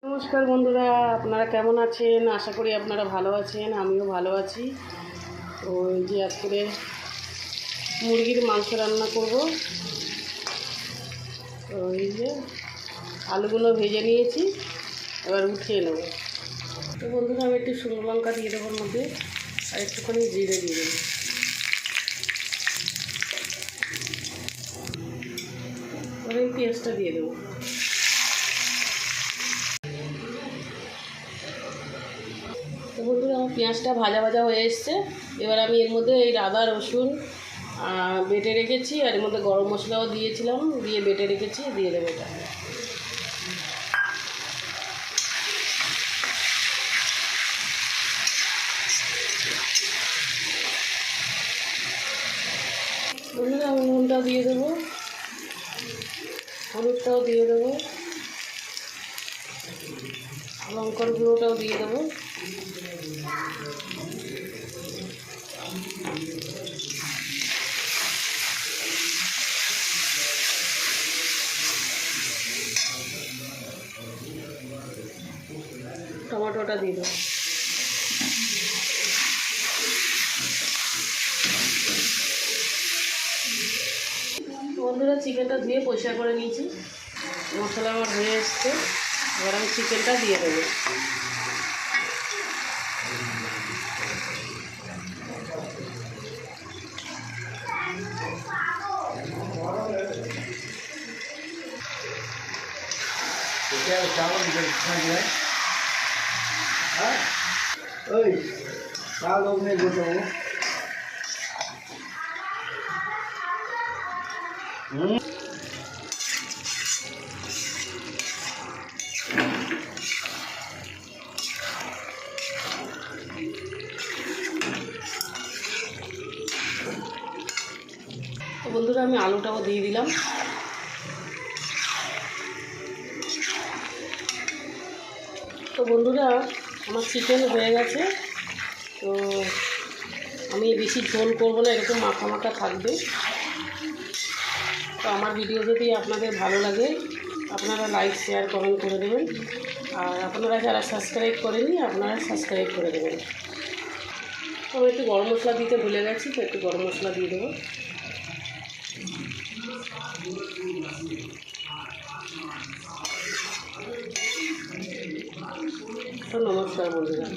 নমস্কার বন্ধুরা, আপনারা কেমন আছেন? আশা করি আপনারা ভালো আছেন, আমিও ভালো আছি। তো এই যে আজকে মুরগির মাংস রান্না করব। তো এই যে আলুগুলো ভেজে নিয়েছি, এবার উঠিয়ে নেব। তো বন্ধুরা, আমি একটু শুকনো লঙ্কা দিয়ে দেবো মধ্যে, আর একটুখানি জিরে দিয়ে দেবো। এবার এই পেঁয়াজটা দিয়ে দেবো। তো বন্ধুরা, আমার পেঁয়াজটা ভাজা ভাজা হয়ে এসছে। এবার আমি এর মধ্যে এই আদা রসুন বেটে রেখেছি, আর এর মধ্যে গরম মশলাও দিয়েছিলাম, দিয়ে বেটে রেখেছি, দিয়ে দেবো এটা। বন্ধুরা, আমি নুনটাও দিয়ে দেবো, হলুদটাও দিয়ে দেবো, লঙ্কার গুঁড়োটাও দিয়ে দেবো। টমেটোটা দিয়ে দেবো। বন্ধুরা, চিকেনটা ধুয়ে পরিষ্কার করে নিয়েছি, মশলা আমার হয়ে এসছে। এবার আমি চিকেনটা দিয়ে দেবো। তো বন্ধুরা, আমি আলুটাও দিয়ে দিলাম। তো বন্ধুরা, আমার চিকেন হয়ে গেছে। তো আমি বেশি ঝোল করবো না, এরকম মাখা মাখা থাকবে। তো আমার ভিডিও যদি আপনাদের ভালো লাগে, আপনারা লাইক শেয়ার কমেন্ট করে দেবেন। আর আপনারা যারা সাবস্ক্রাইব করেননি, আপনারা সাবস্ক্রাইব করে দেবেন। তো আমি একটু গরম মশলা দিতে ভুলে গেছি, তো একটু গরম মশলা দিয়ে দেবো। তো নমস্কার বন্ধুরা।